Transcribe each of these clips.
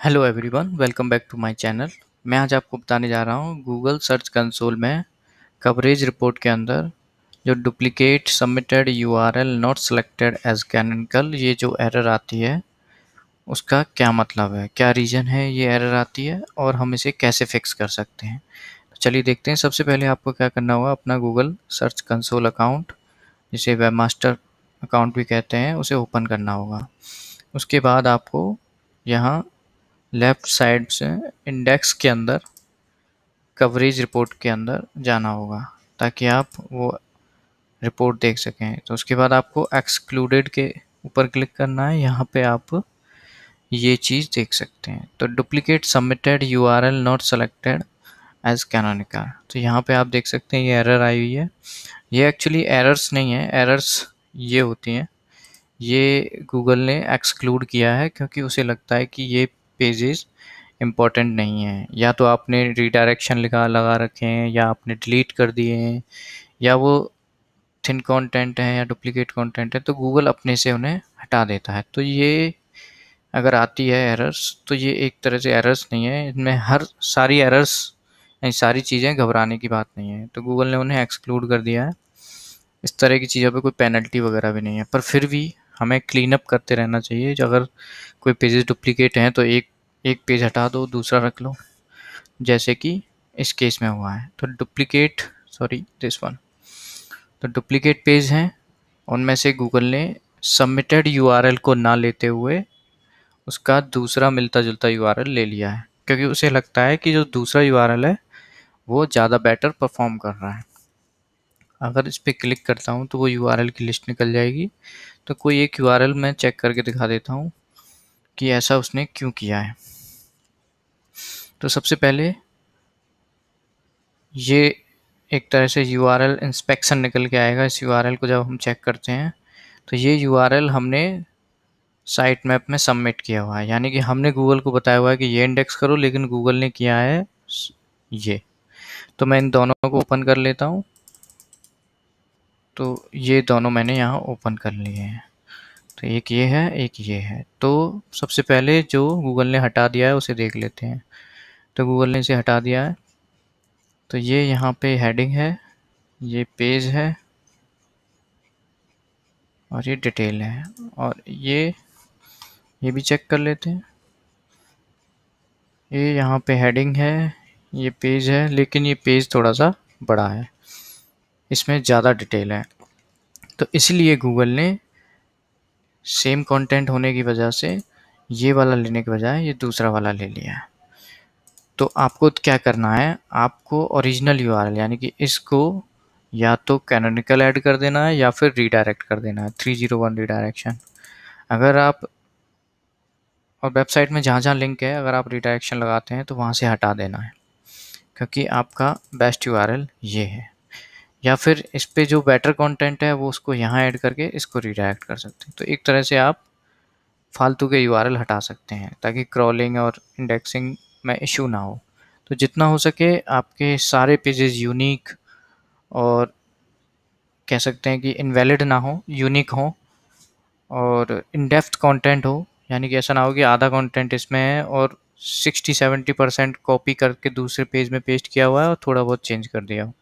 Hello everyone, welcome back to my channel. मैं आज आपको बताने जा रहा हूँ गूगल सर्च कंसोल में कवरेज रिपोर्ट के अंदर जो duplicate submitted URL not selected as canonical ये जो एरर आती है उसका क्या मतलब है, क्या रीज़न है ये एरर आती है और हम इसे कैसे फिक्स कर सकते हैं। तो चलिए देखते हैं। सबसे पहले आपको क्या करना होगा, अपना गूगल सर्च कंसोल अकाउंट जिसे वेब मास्टर अकाउंट भी कहते हैं उसे ओपन करना होगा। उसके बाद आपको यहाँ लेफ्ट साइड से इंडेक्स के अंदर कवरेज रिपोर्ट के अंदर जाना होगा ताकि आप वो रिपोर्ट देख सकें। तो उसके बाद आपको एक्सक्लूडेड के ऊपर क्लिक करना है। यहाँ पे आप ये चीज़ देख सकते हैं। तो duplicate submitted URL not selected as canonical, तो यहाँ पे आप देख सकते हैं ये एरर आई हुई है। ये एक्चुअली एरर्स नहीं है, एरर्स ये होती हैं, ये गूगल ने एक्सक्लूड किया है क्योंकि उसे लगता है कि ये पेजेस इम्पोर्टेंट नहीं है, या तो आपने रीडायरेक्शन लगा रखे हैं या आपने डिलीट कर दिए हैं या वो थिन कंटेंट है या डुप्लीकेट कंटेंट है, तो गूगल अपने से उन्हें हटा देता है। तो ये अगर आती है एरर्स तो ये एक तरह से एरर्स नहीं है, इनमें हर सारी एरर्स यानी सारी चीज़ें घबराने की बात नहीं है। तो गूगल ने उन्हें एक्सक्लूड कर दिया है। इस तरह की चीज़ों पे कोई पेनल्टी वगैरह भी नहीं है, पर फिर भी हमें क्लीन अप करते रहना चाहिए। जो अगर कोई पेजेस डुप्लीकेट हैं तो एक एक पेज हटा दो, दूसरा रख लो, जैसे कि इस केस में हुआ है। तो डुप्लीकेट, सॉरी दिस वन, तो डुप्लीकेट पेज हैं, उनमें से गूगल ने सबमिटेड यूआरएल को ना लेते हुए उसका दूसरा मिलता जुलता यूआरएल ले लिया है, क्योंकि उसे लगता है कि जो दूसरा यूआरएल है वो ज़्यादा बेटर परफॉर्म कर रहा है। अगर इस पर क्लिक करता हूँ तो वो यूआरएल की लिस्ट निकल जाएगी। तो कोई एक यूआरएल मैं चेक करके दिखा देता हूँ कि ऐसा उसने क्यों किया है। तो सबसे पहले ये एक तरह से यूआरएल इंस्पेक्शन निकल के आएगा। इस यूआरएल को जब हम चेक करते हैं तो ये यूआरएल हमने साइट मैप में सबमिट किया हुआ है, यानी कि हमने गूगल को बताया हुआ है कि ये इंडेक्स करो, लेकिन गूगल ने किया है ये। तो मैं इन दोनों को ओपन कर लेता हूँ। तो ये दोनों मैंने यहाँ ओपन कर लिए हैं। तो एक ये है, एक ये है। तो सबसे पहले जो गूगल ने हटा दिया है उसे देख लेते हैं। तो गूगल ने इसे हटा दिया है। तो ये यहाँ पे हेडिंग है, ये पेज है और ये डिटेल है, और ये भी चेक कर लेते हैं। ये यहाँ पे हेडिंग है, ये पेज है, लेकिन ये पेज थोड़ा सा बड़ा है, इसमें ज़्यादा डिटेल है। तो इसलिए गूगल ने सेम कंटेंट होने की वजह से ये वाला लेने के बजाय ये दूसरा वाला ले लिया है। तो आपको क्या करना है, आपको ओरिजिनल यूआरएल यानी कि इसको या तो कैनोनिकल ऐड कर देना है या फिर रीडायरेक्ट कर देना है, 301 रीडायरेक्शन। अगर आप और वेबसाइट में जहाँ जहाँ लिंक है अगर आप रीडायरेक्शन लगाते हैं तो वहाँ से हटा देना है, क्योंकि आपका बेस्ट यूआरएल ये है। या फिर इस पे जो बेटर कंटेंट है वो उसको यहाँ ऐड करके इसको रीडायरेक्ट कर सकते हैं। तो एक तरह से आप फालतू के यूआरएल हटा सकते हैं ताकि क्रॉलिंग और इंडेक्सिंग में इशू ना हो। तो जितना हो सके आपके सारे पेजेस यूनिक और कह सकते हैं कि इनवैलिड ना हो, यूनिक हो और इन डेप्थ कंटेंट हो। यानी कि ऐसा ना हो कि आधा कंटेंट इसमें है और 60-70% कॉपी करके दूसरे पेज में पेस्ट किया हुआ है और थोड़ा बहुत चेंज कर दिया हो।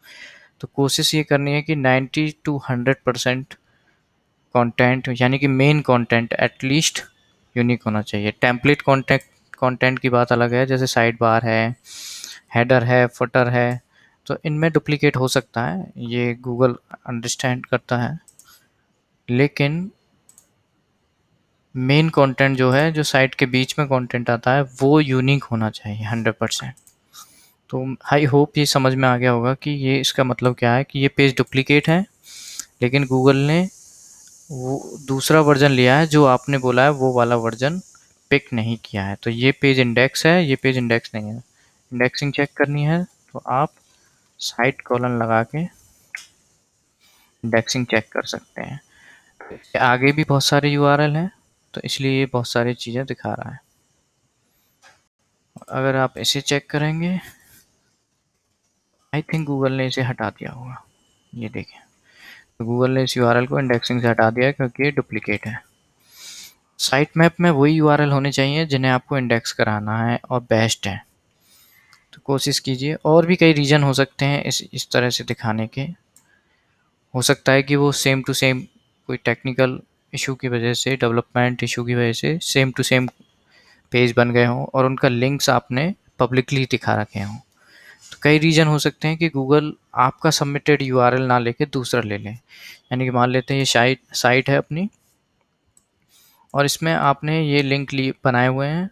तो कोशिश ये करनी है कि 90 to 100% कंटेंट यानी कि मेन कंटेंट एटलीस्ट यूनिक होना चाहिए। टेम्पलेट कंटेंट की बात अलग है, जैसे साइड बार है, हेडर है, फुटर है, तो इनमें डुप्लीकेट हो सकता है, ये गूगल अंडरस्टैंड करता है। लेकिन मेन कंटेंट जो है, जो साइट के बीच में कंटेंट आता है, वो यूनिक होना चाहिए 100%। तो आई होप ये समझ में आ गया होगा कि ये इसका मतलब क्या है, कि ये पेज डुप्लीकेट है लेकिन गूगल ने वो दूसरा वर्जन लिया है, जो आपने बोला है वो वाला वर्जन पिक नहीं किया है। तो ये पेज इंडेक्स है, ये पेज इंडेक्स नहीं है। इंडेक्सिंग चेक करनी है तो आप साइट कॉलन लगा के इंडेक्सिंग चेक कर सकते हैं। आगे भी बहुत सारे यूआरएल हैं तो इसलिए ये बहुत सारी चीज़ें दिखा रहा है। अगर आप इसे चेक करेंगे, आई थिंक गूगल ने इसे हटा दिया होगा। ये देखें, तो गूगल ने इस यूआरएल को इंडेक्सिंग से हटा दिया है क्योंकि ये डुप्लीकेट है। साइट मैप में वही यूआरएल होने चाहिए जिन्हें आपको इंडेक्स कराना है और बेस्ट है। तो कोशिश कीजिए। और भी कई रीज़न हो सकते हैं इस तरह से दिखाने के। हो सकता है कि वो सेम टू सेम कोई टेक्निकल इशू की वजह से, डेवलपमेंट इशू की वजह से सेम टू सेम पेज बन गए हों और उनका लिंक्स आपने पब्लिकली दिखा रखे हों। तो कई रीज़न हो सकते हैं कि गूगल आपका सबमिटेड यूआरएल ना लेके दूसरा ले लें। यानी कि मान लेते हैं ये साइट है अपनी और इसमें आपने ये लिंक बनाए हुए हैं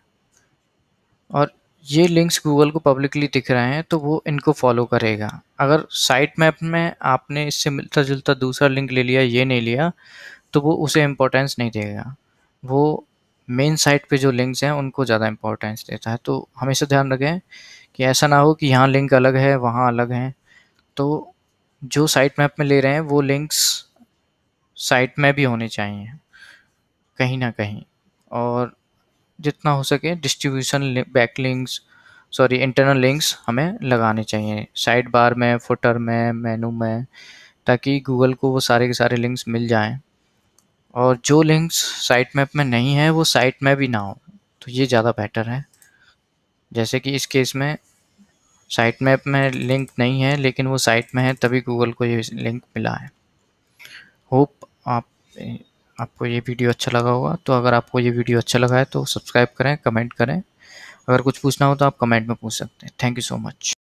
और ये लिंक्स गूगल को पब्लिकली दिख रहे हैं, तो वो इनको फॉलो करेगा। अगर साइट मैप में आपने इससे मिलता जुलता दूसरा लिंक ले लिया, ये नहीं लिया, तो वो उसे इम्पोर्टेंस नहीं देगा। वो मेन साइट पे जो लिंक्स हैं उनको ज़्यादा इम्पोर्टेंस देता है। तो हमेशा ध्यान रखें कि ऐसा ना हो कि यहाँ लिंक अलग है, वहाँ अलग है। तो जो साइट मैप में ले रहे हैं वो लिंक्स साइट में भी होने चाहिए कहीं ना कहीं। और जितना हो सके distribution backlinks, sorry internal links हमें लगाने चाहिए साइड बार में, फुटर में, मेनू में, ताकि गूगल को वो सारे के सारे लिंक्स मिल जाएं। और जो लिंक्स साइट मैप में नहीं है वो साइट में भी ना हो, तो ये ज़्यादा बेटर है। जैसे कि इस केस में साइट मैप में लिंक नहीं है लेकिन वो साइट में है, तभी गूगल को ये लिंक मिला है। होप आपको ये वीडियो अच्छा लगा होगा। तो अगर आपको ये वीडियो अच्छा लगा है तो सब्सक्राइब करें, कमेंट करें। अगर कुछ पूछना हो तो आप कमेंट में पूछ सकते हैं। Thank you so much.